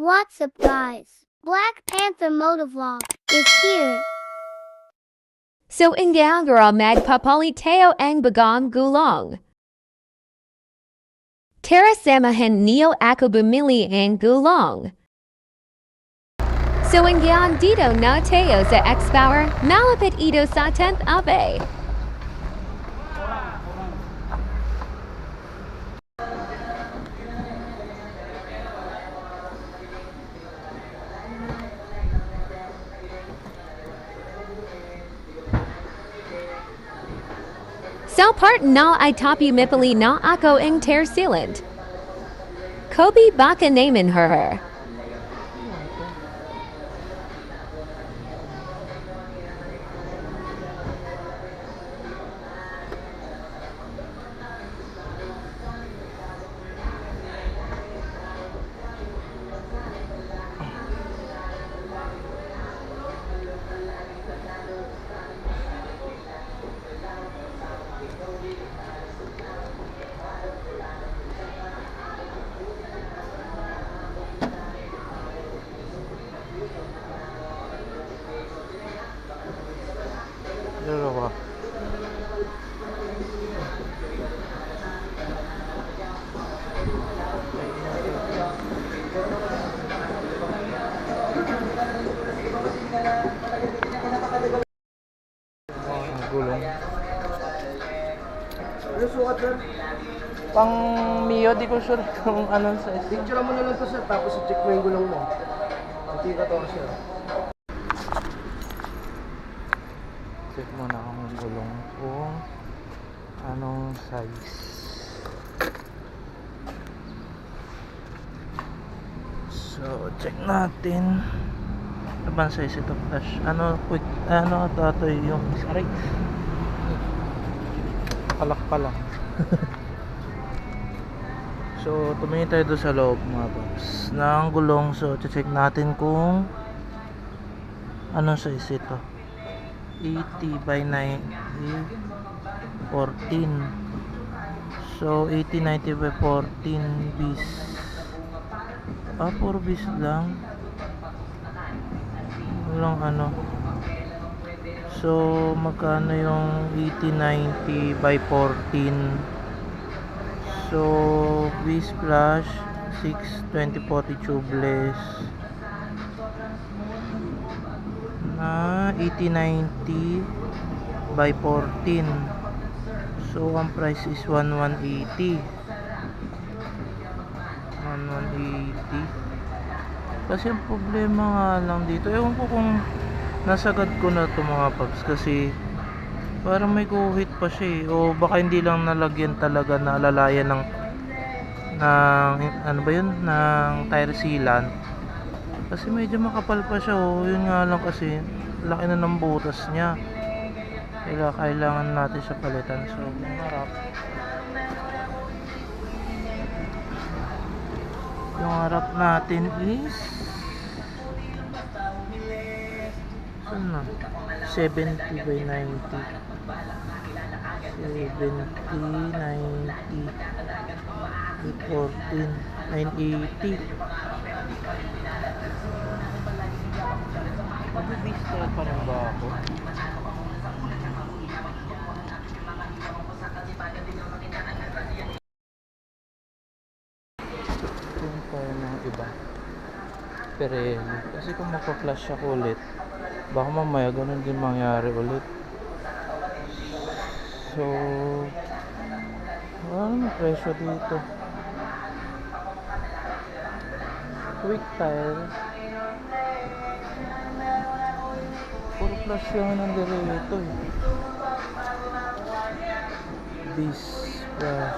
What's up guys? Black Panther Motovlog is here. So ingagara magpapaliteo ang bagong gulong. Tara samahan niyo ako bumili ang gulong. So ingyan dito na tayo sa X-Power, malapit ito sa 10th Ave. So part na ay tapi mipili na ako ang tear sealant. Kobe baka naman her. Dalawa. Ang gulong. Ano sukat sir? Pang Mio, di ko sure kung anong size. Picture mo na lang to sir, tapos i-check mo yung gulong mo. Hindi ka to sir. Check mo na ang gulong kung anong size. So, check natin. Ano bang size ito? Flash. Ano, quick, ano, ito yung aray. Palak pa lang. So, tumingin tayo doon sa loob mga paps ng gulong. So, check natin kung anong size ito. 80 by 90 14. So 80 90 by 14 bis. 4 bis lang. Walang ano. So magkano yung 80 90 by 14? So bis plus 6 20 40 tubeless na 80-90 by 14. So ang price is 1180. 1180. Kasi ang problema nga lang dito, ewan ko kung nasagad ko na to mga paps, kasi parang may guhit pa siya o baka hindi lang nalagyan talaga na alalayan ng ano ba yun, ng tire sealant. Kasi medyo makapal pa siya yun nga lang kasi laki na ng butas niya. Kailangan natin siya palitan. So yung harap natin is saan na? 70 by 90. 70 90 14 980. Mag-bistyle pa rin ba ako? Tingin tayo ng iba. Pirelli. Kasi kung magpa-flash ako ulit, baka mamaya ganun din mangyari ulit. So, wala naman presyo dito. Quick tire. Puro flash yung nandito Bis flash.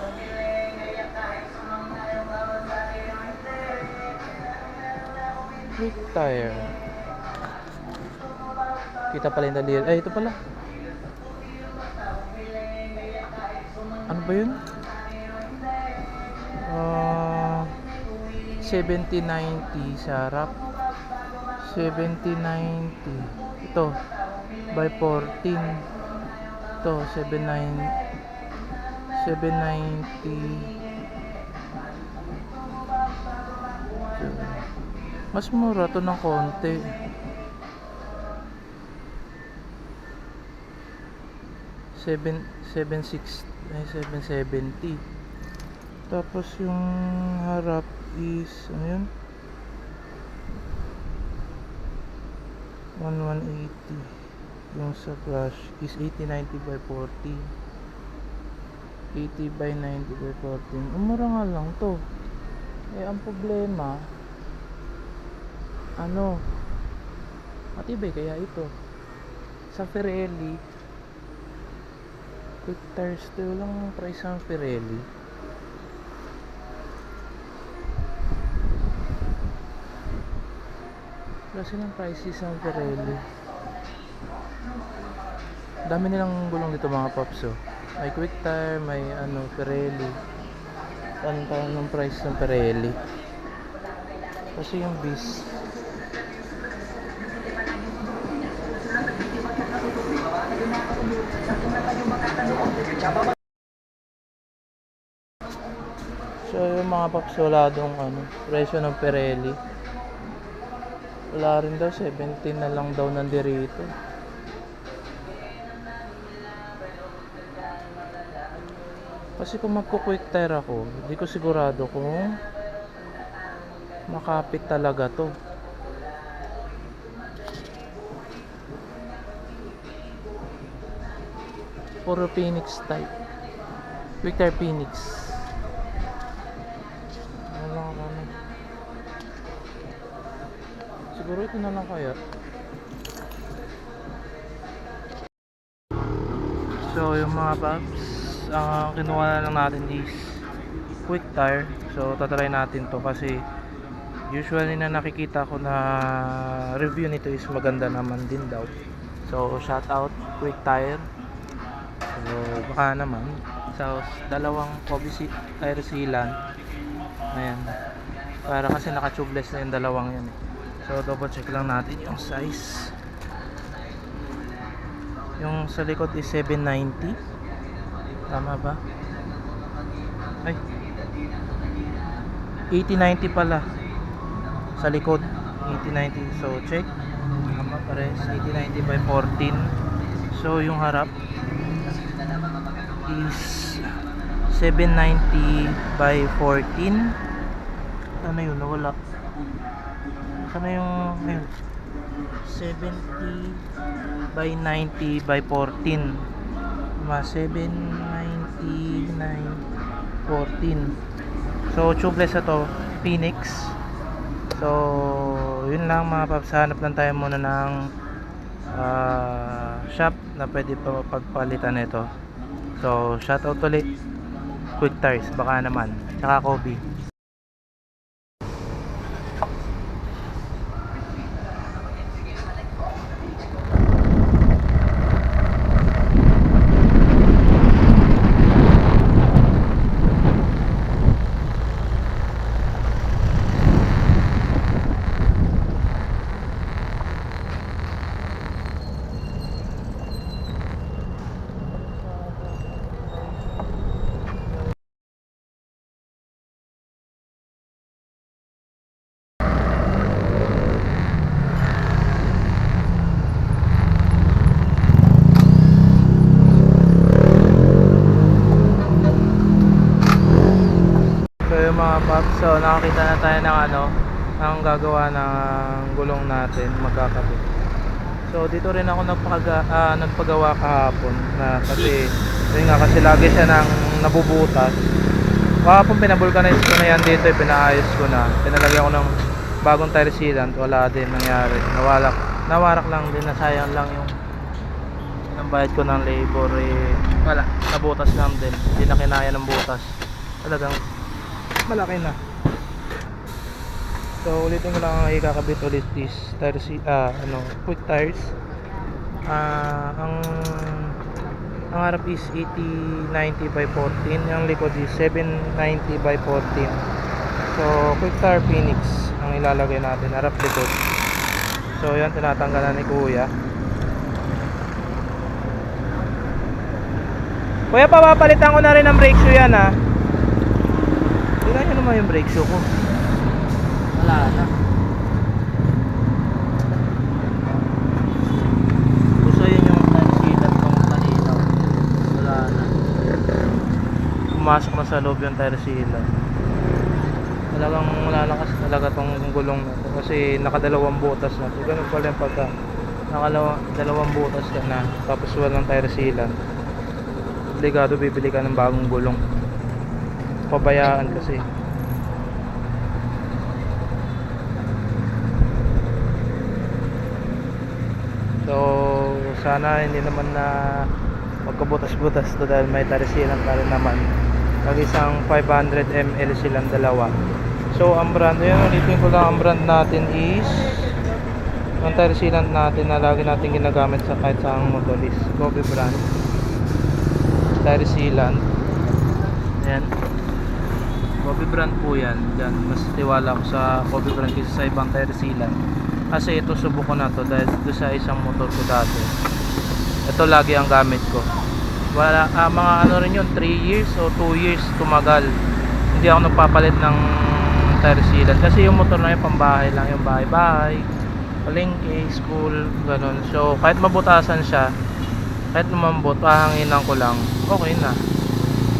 Quick tire. Kita pala yung daliri. Ay, ito pala. Ano ba yun? 70-90 sa harap. 70-90. Ito by 14. Ito 790. Mas mura to ng konti. 770. Tapos yung harap is ano yun? 1180. Yung sa brush is 8090 by 40. 80 by 90 by 14. Mura nga lang to. Eh ang problema, ano, matibay kaya ito. Sa Pirelli, quick tires to lang ang price ng Pirelli. Kasi ng prices ng Pirelli. Dami nilang gulong dito mga paps, oh. May quick tire, may ano, Pirelli. Tanong ng price ng Pirelli. Kasi yung bis so yung mga paps, wala dong ano, presyo ng Pirelli. Wala rin daw, 17 na lang daw nandirito. Kasi kung magko-quick tire ako, hindi ko sigurado kung makapit talaga to. Puro Phoenix type. Quick tire Phoenix. Ano lang ano. Siguro ito na lang kaya. So yung mga paps, ang kinuha na lang natin is quick tire. So tatry natin to kasi usually na nakikita ko na review nito is maganda naman din daw. So shout out quick tire. So baka naman sa dalawang Kobe tire sealant. Ayan. Para kasi naka-tubeless na yung dalawang yan. So double check lang natin yung size. Yung sa likod is 790. Tama ba? Ay, 8090 pala sa likod. 8090. So check. Tama pares. 8090 by 14. So yung harap is 790 by 14. Ano yun? Nawala. Sana yung ayun, 70 by 90 by 14. Mga 790 14. So tubeless na to, Phoenix. So yun lang mga paps, hanap lang tayo muna ng shop na pwede pa pagpalitan nito. So shout out ulit Quick Tires, baka naman, tsaka Kobe. Mga paps, so nakakita na tayo ng ano, ang gagawa ng gulong natin, magkakabit. So dito rin ako nagpagawa kahapon na kasi yun nga, kasi lagi siya nang nabubutas. Kahapon pinabulkanize ko na yan dito, pinaayos ko na, pinalagyan ko ng bagong tire sealant, wala din nangyari, nawarak lang din, nasayang lang yung bayad ko ng labor, wala, nabutas lang din, hindi na kinaya ng butas, talagang malaki na. So ulitin ko lang, ikakabit ulit is tire quick tires. Ang harap is 8090 by 14, yung likod is 790 by 14. So quick tire Phoenix ang ilalagay natin, harap likod. So yan, tinatanggalan ni kuya. Kuya, papapalitan ko na rin ang brake shoe yan ha. Tingnan nyo naman yung brake shoe ko. Wala na. pumasok na sa loob yung tire sealant. Talagang malalakas talaga tong gulong na to kasi nakadalawang butas na. So ganun pala yung pagka dalawang butas ka na tapos walang tire sealant, obligado bibili ka ng bagong gulong. Pabayaan kasi. So sana hindi naman na magkabutas-butas to dahil may tire sealant na rin naman. Pag isang 500 ml silang dalawa. So ang brand, yun ulitin ko lang, ang brand natin is ang tire sealant natin na lagi natin ginagamit sa kahit saang motor is Kobe brand tire sealant. Ayan, Kobe brand po yan. Yan, mas tiwala ko sa Kobe brand kaysa sa ibang tire sealant kasi ito subok ko na to dahil ito sa isang motor ko dati. Ito lagi ang gamit ko. Wala, mga ano rin yun, 3 years o 2 years tumagal. Hindi ako nagpapalit ng tire sealant kasi yung motor na yun pambahay lang, yung bahay-bahay, palengke, school, ganun. So kahit mabutasan siya, kahit lumambot, pahanginan ko lang, okay na.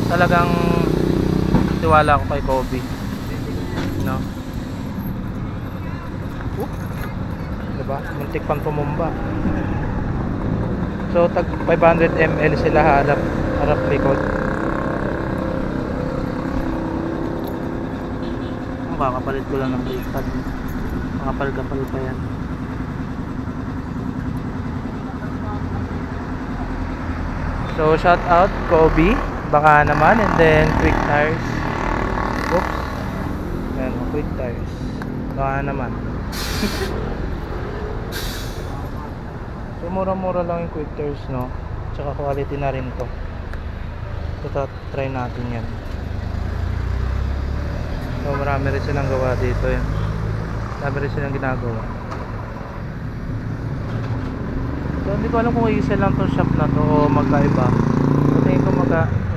Talagang tiwala ako kay Kobe, no? Diba? Muntik pang tumumba. So tag 500 ml sila harap likod. Kakapalit ko lang ng brake pad. Makapal-kapal pa yan. So shout out Kobe, baka naman, and then Quick Tires. Oops. Ayan, Quick Tires. Baka naman. So mura-mura lang yung Quick Tires, no? Tsaka quality na rin to. So try natin yan. So marami rin silang gawa dito yan. Marami rin silang ginagawa. So hindi ko alam kung iisa lang tong shop na to o magkaiba. So tingin ko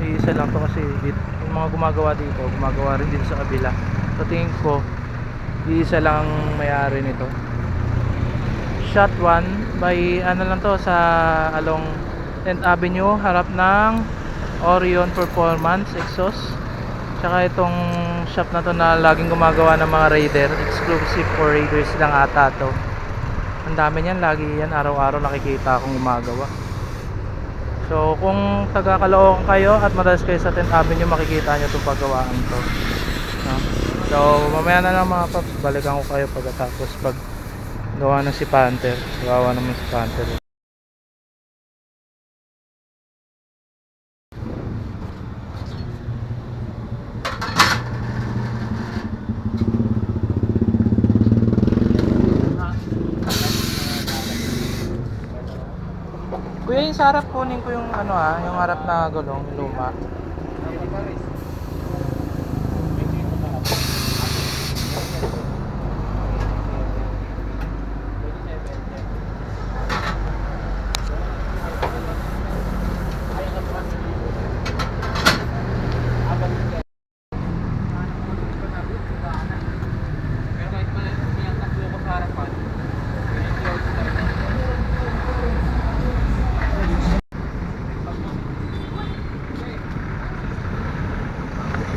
iisa lang to kasi yung mga gumagawa dito, gumagawa rin dito sa kabila. So tingin ko iisa lang may-ari nito. Shot 1 by ano lang to sa along 10th Avenue, harap ng Orion Performance Exhaust. Tsaka itong shop na to na laging gumagawa ng mga Raider, exclusive for Raiders lang ata to. Ang dami niyan, lagi yan, araw-araw nakikita akong gumagawa. So kung taga Caloocan kayo at madalas kayo sa 10th Avenue, makikita nyo itong paggawaan to, no? So mamaya na lang mga paps, balikan ko kayo pagkatapos pag gawa na si Panther. Gawa naman si Panther. Kuya, yung sa harap kunin ko yung ano yung harap na gulong, luma.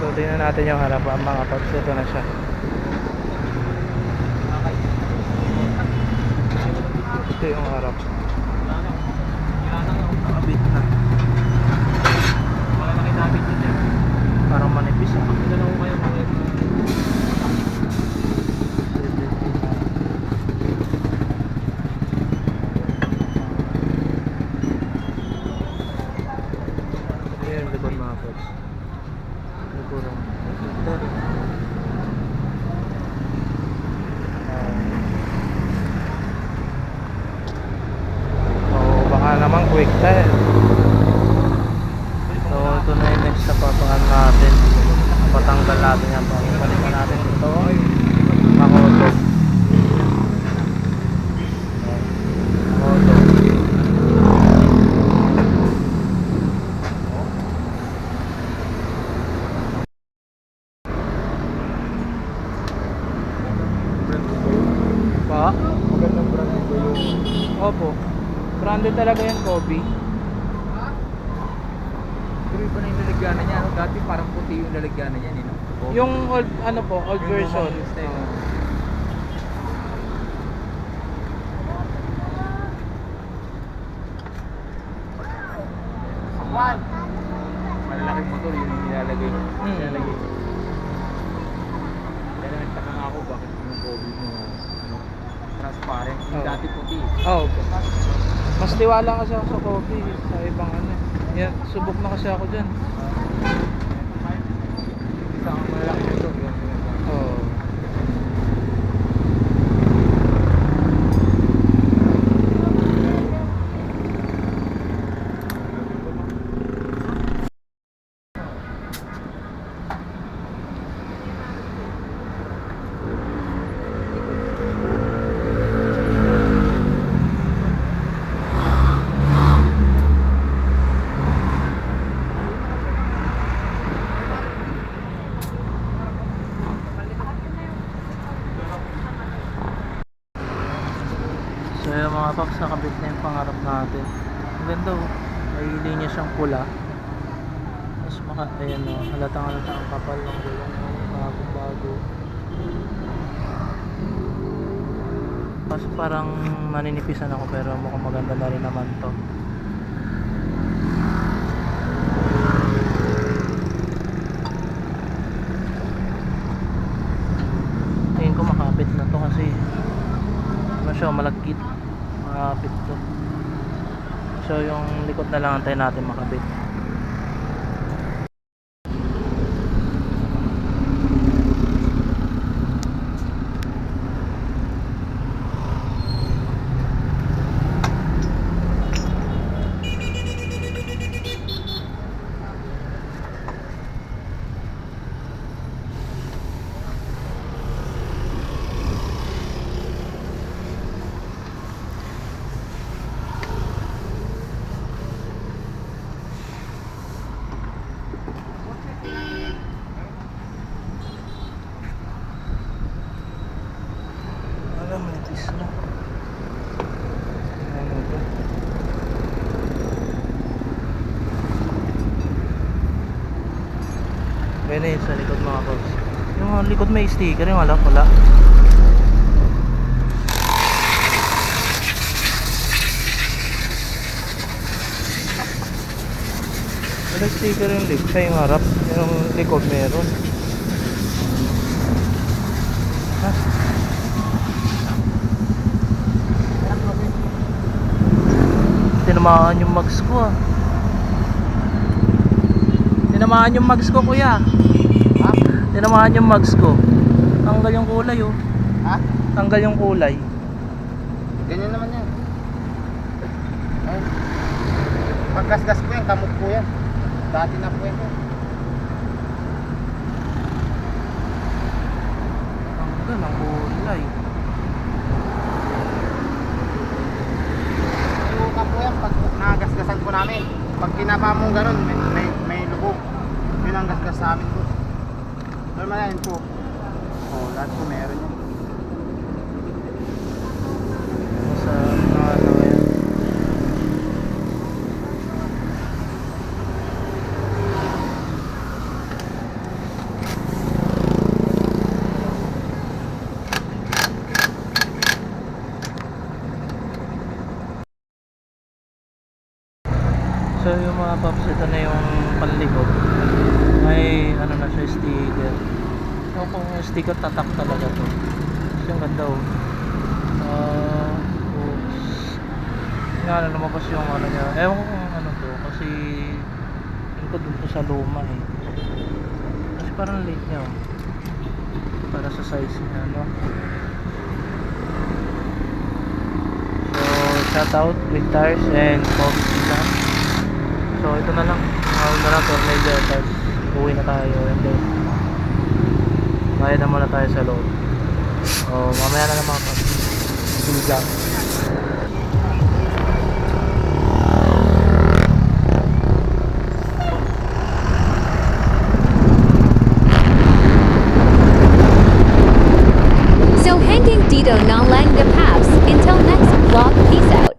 So tingnan natin yung harap mga paps. Ito na siya. Ito yung harap. Nakabit na. Parang manipis ah. Ito na ko kayo mga yung likod mga paps. Kurang baka naman quick tire. So ito na yung next na papangan natin. Patanggal natin yan. Palitan natin ito makoto. Pa? Magandang brand ba yung Opo. Branded talaga yan, Kobe. Pero iba na yung lalagyanan niya. Ano, dati parang puti yung lalagyanan niya. No? Yung old, ano po, old Yung version. lumang style, Oo. Malalaking motor, yun yung nilalagay. Hmm. Nilalagay. Kaya nagtaka nga ako bakit yung Kobe mo ano, transparent. Yung Oo. dati puti. Oo po. Mas tiwala kasi ako sa coffee sa ibang ano. Yan, subok na kasi ako dyan. Isa ang malalaking motor. Yun, Oo. So yung mga paps, nakabit na yung pangarap natin. Ang ganda oh. May linya siyang pula. Tapos ayan oh, halatang ang kapal ng gulong oh, bagong bago. Kaso parang naninipisan ako pero mukhang maganda na rin naman to. Tingin ko makapit na to kasi ano siya, malagkit, makapit to. So yung likod na lang antayin natin makabit. Alam, manipis na. Ano to? Ganyan yun sa likod mga paps. Yung mga likod may sticker, yung wala. Wala sticker yung likod, siya yung harap. Yung likod meron. Ha? Tinamaan yung mags ko ah. Tinamaan yung mags ko kuya. Ha? Tinamaan yung mags ko. Tanggal yung kulay oh. Ha? Tanggal yung kulay. Ganyan naman yan. Ayun. Paggasgas ko yan, kamot ko yan. Dati na po yan. Tanggal ang kulay. Suka po yan pag nagasgasan po namin. Pag kinapa mo ganun, may lubog. Yun ang gasgas sa amin po. Normal yan po. Oh, lahat po meron yan. Sa ano yan. So yung mga paps, ito na yung panlikod. May ano na siya, sticker. So kung sticker tatak talaga to. Kasi ang ganda oh. Oops. Nga na lumabas yung ano niya. Ewan ko kung ano to. Kasi yun ko dun to sa luma eh. Kasi parang late niya oh. Para sa size niya no. So shout out with tires and coffee season. So ito na lang. Ngayon na lang tornilyo. Tapos uwi na tayo. And then bayad na muna tayo sa loob. So mamaya na lang mga paps. Bilang. So hanging dito na lang the paths. Until next vlog, peace out.